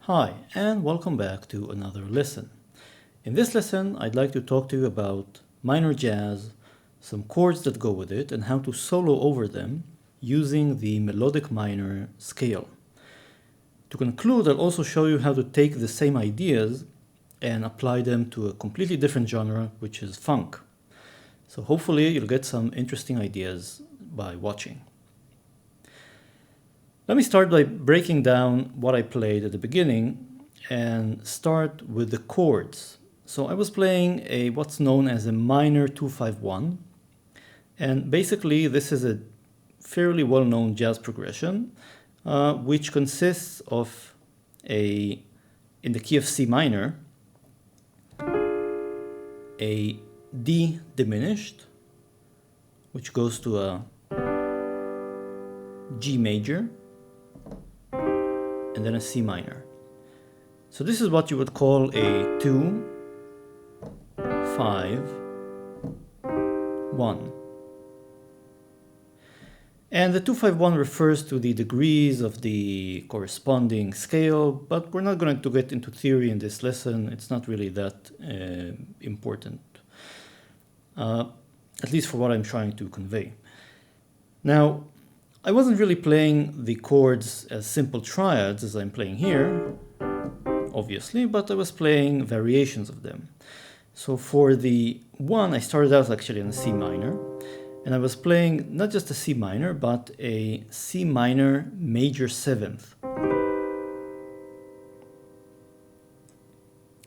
Hi, and welcome back to another lesson. In this lesson, I'd like to talk to you about minor jazz, some chords that go with it, and how to solo over them using the melodic minor scale. To conclude, I'll also show you how to take the same ideas and apply them to a completely different genre, which is funk. So hopefully you'll get some interesting ideas by watching. Let me start by breaking down what I played at the beginning and start with the chords. So I was playing what's known as a minor 2-5-1, and basically this is a fairly well-known jazz progression which consists of in the key of C minor, a D diminished, which goes to a G major, and then a C minor. So this is what you would call a 2-5-1. And the 2-5-1 refers to the degrees of the corresponding scale, but we're not going to get into theory in this lesson. It's not really that important, at least for what I'm trying to convey. Now, I wasn't really playing the chords as simple triads as I'm playing here, obviously, but I was playing variations of them. So for the 1, I started out actually in a C minor, and I was playing not just a C minor, but a C minor major 7th.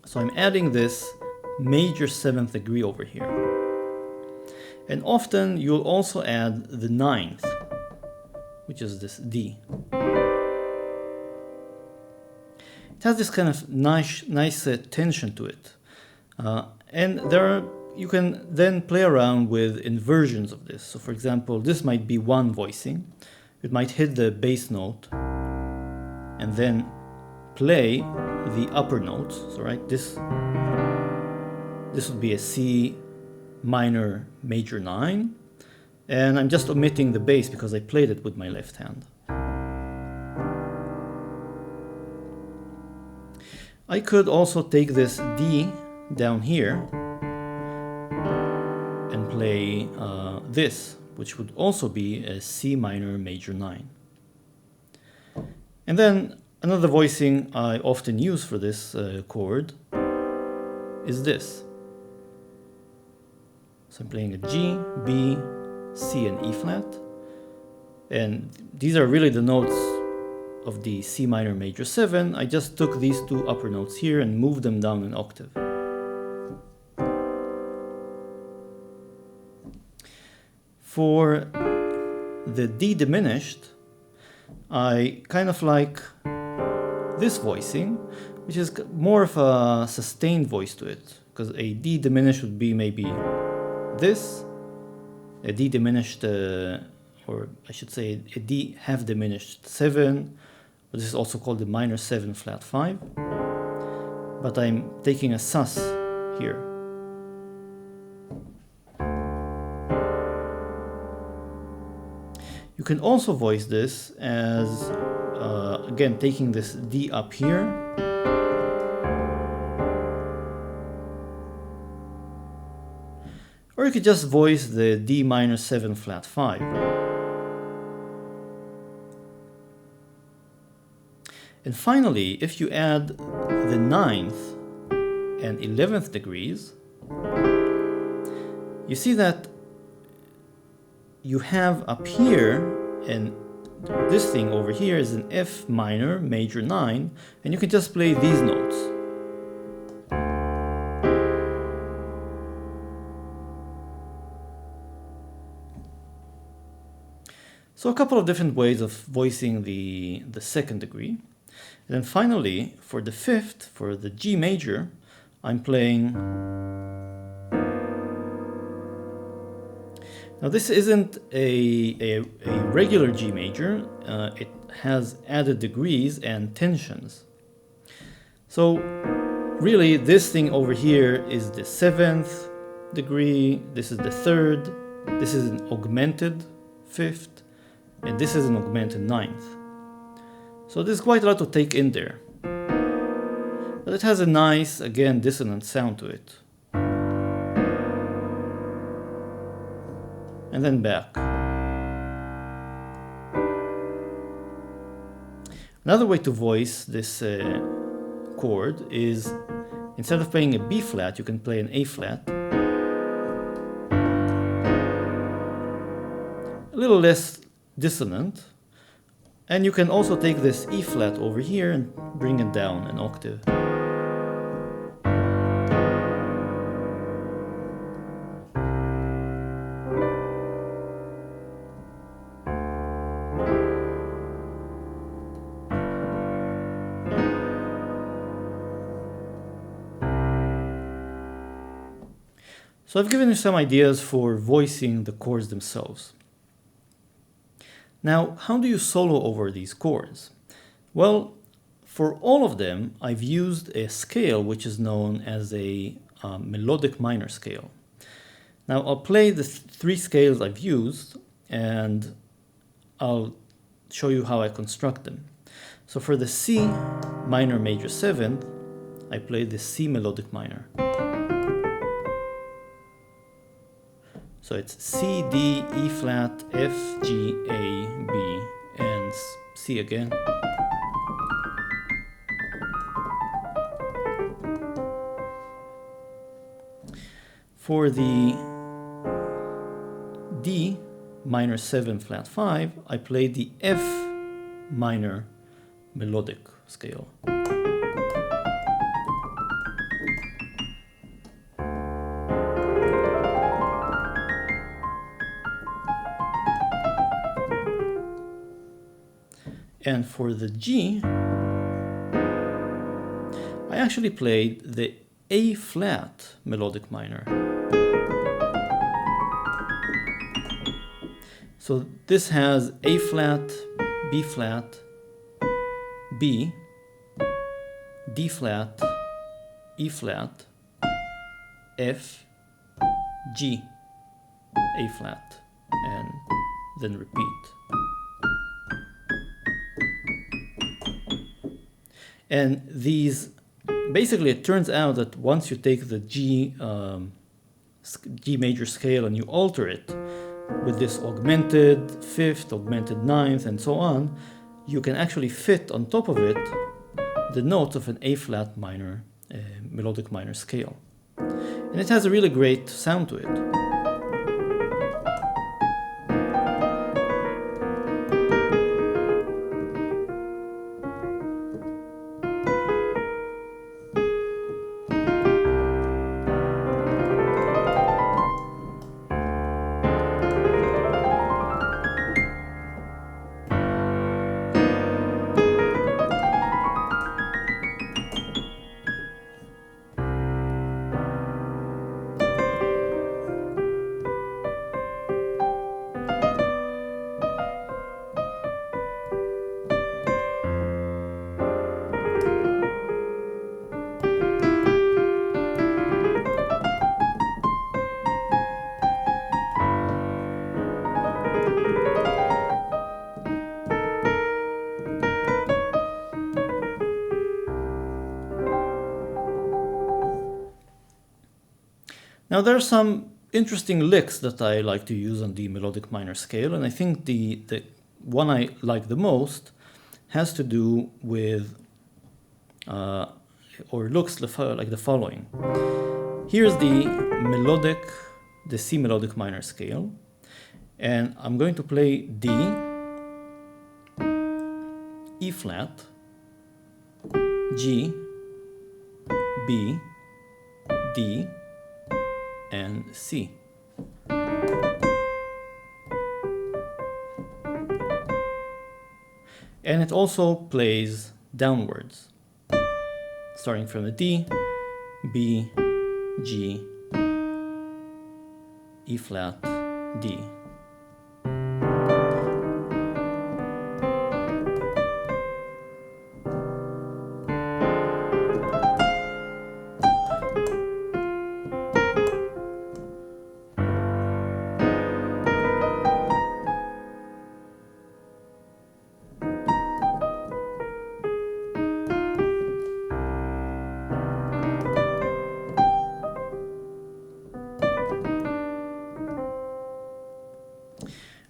So I'm adding this major 7th degree over here. And often you'll also add the 9th, which is this D. It has this kind of nice tension to it. And you can then play around with inversions of this. So for example, this might be one voicing. It might hit the bass note and then play the upper notes. So right, this would be a C minor major 9. And I'm just omitting the bass because I played it with my left hand. I could also take this D down here and play this, which would also be a C minor major 9. And then another voicing I often use for this chord is this. So I'm playing a G, B, C and E flat, and these are really the notes of the C minor major 7. I just took these two upper notes here and moved them down an octave. For the D diminished, I kind of like this voicing, which is more of a sustained voice to it, because a D diminished would be maybe this, a D diminished, or I should say a D half diminished 7, but this is also called the minor 7 flat 5, but I'm taking a sus here. You can also voice this as, again, taking this D up here, or you could just voice the D minor 7 flat 5. And finally, if you add the 9th and 11th degrees, you see that you have up here, and this thing over here is an F minor major 9, and you can just play these notes. So a couple of different ways of voicing the second degree. And then finally, for the 5th, for the G major, I'm playing. Now this isn't a regular G major. It has added degrees and tensions. So really this thing over here is the 7th degree, this is the 3rd, this is an augmented 5th, and this is an augmented 9th. So there's quite a lot to take in there. But it has a nice, again, dissonant sound to it. And then back. Another way to voice this chord is, instead of playing a B flat, you can play an A flat. A little less dissonant. And you can also take this E flat over here and bring it down an octave. So I've given you some ideas for voicing the chords themselves. Now, how do you solo over these chords? Well, for all of them, I've used a scale which is known as a melodic minor scale. Now, I'll play the three scales I've used, and I'll show you how I construct them. So for the C minor major 7th, I play the C melodic minor. So it's C, D, E flat, F, G, A, B, and C again. For the D minor 7 flat 5, I play the F minor melodic scale. And for the G, I actually played the A flat melodic minor. So this has A flat, B flat, B, D flat, E flat, F, G, A flat, and then repeat. And these, basically it turns out that once you take the G major scale and you alter it with this augmented 5th, augmented 9th, and so on, you can actually fit on top of it the notes of an A flat minor, melodic minor scale. And it has a really great sound to it. Now there are some interesting licks that I like to use on the melodic minor scale, and I think the one I like the most has to do with, or looks like the following. Here's the C melodic minor scale, and I'm going to play D, E flat, G, B, D, and C. And it also plays downwards, starting from the D, B, G, E flat, D.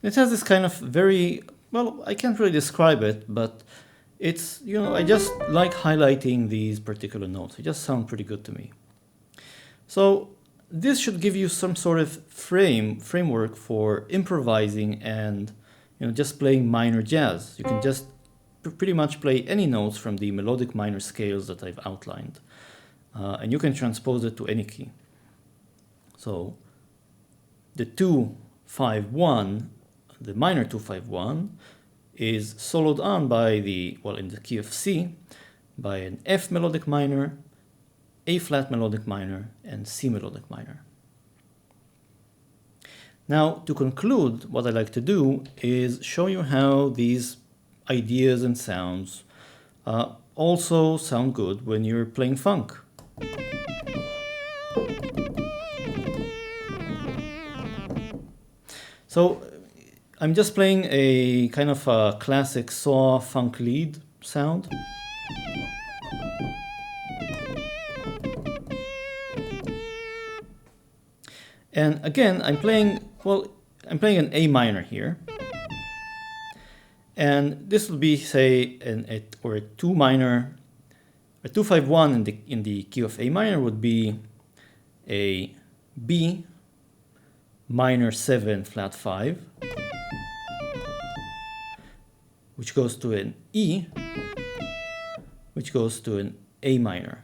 It has this kind of very, well, I can't really describe it, but it's, you know, I just like highlighting these particular notes. They just sound pretty good to me. So this should give you some sort of framework for improvising and, you know, just playing minor jazz. You can just pretty much play any notes from the melodic minor scales that I've outlined. And you can transpose it to any key. So the 2-5-1, the minor 2-5-1, is soloed on by the, well, in the key of C, by an F melodic minor, A flat melodic minor, and C melodic minor. Now, to conclude, what I like to do is show you how these ideas and sounds also sound good when you're playing funk. So I'm just playing a kind of a classic saw funk lead sound. And again, I'm playing an A minor here. And this will be, say, a 2-5-1 in the key of A minor would be a B minor 7 flat 5, which goes to an E, which goes to an A minor.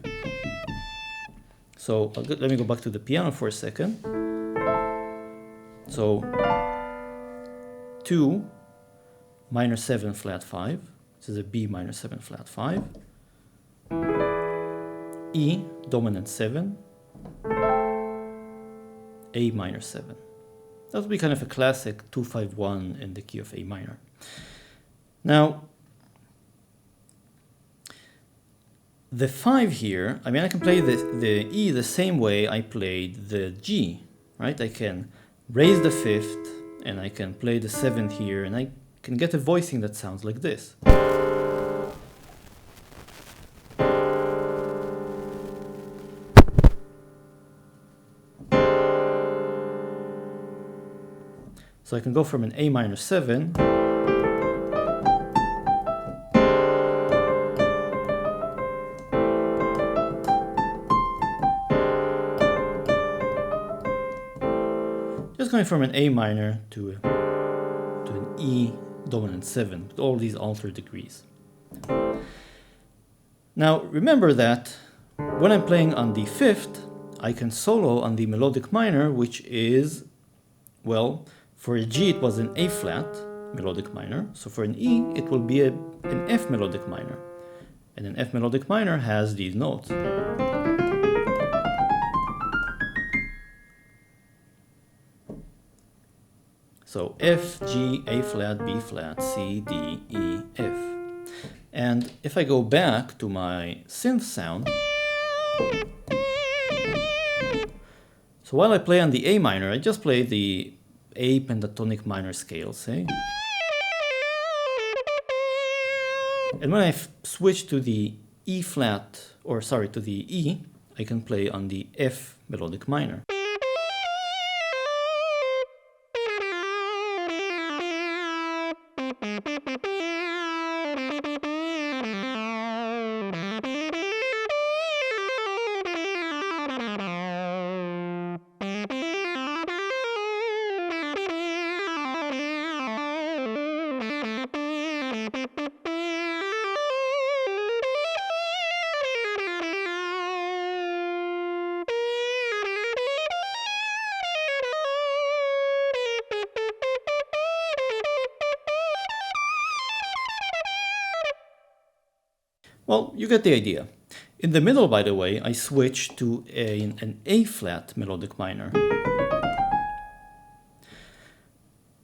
So let me go back to the piano for a second. So 2 minor 7 flat 5, this is a B minor 7 flat 5, E dominant 7, A minor 7. That would be kind of a classic 2-5-1 in the key of A minor. Now, the 5 here, I mean, I can play the E the same way I played the G, right? I can raise the 5th, and I can play the 7th here, and I can get a voicing that sounds like this. So I can go from an A minor 7 just going from an A minor to an E dominant 7 with all these altered degrees. Now remember that when I'm playing on the 5th, I can solo on the melodic minor, which is, well, for a G it was an A flat melodic minor, so for an E it will be an F melodic minor, and an F melodic minor has these notes. So F, G, A flat, B flat, C, D, E, F. And if I go back to my synth sound, so while I play on the A minor, I just play the A pentatonic minor scale, say. And when I switch to the E flat, or sorry, to the E, I can play on the F melodic minor. Well, you get the idea. In the middle, by the way, I switch to an A flat melodic minor.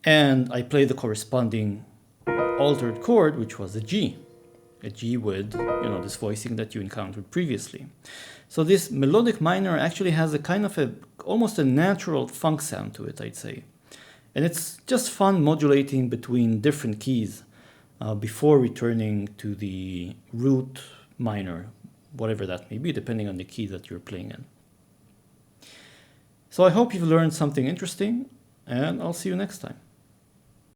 And I play the corresponding altered chord, which was a G with, you know, this voicing that you encountered previously. So this melodic minor actually has a kind of almost a natural funk sound to it, I'd say. And it's just fun modulating between different keys before returning to the root minor, whatever that may be, depending on the key that you're playing in. So I hope you've learned something interesting, and I'll see you next time.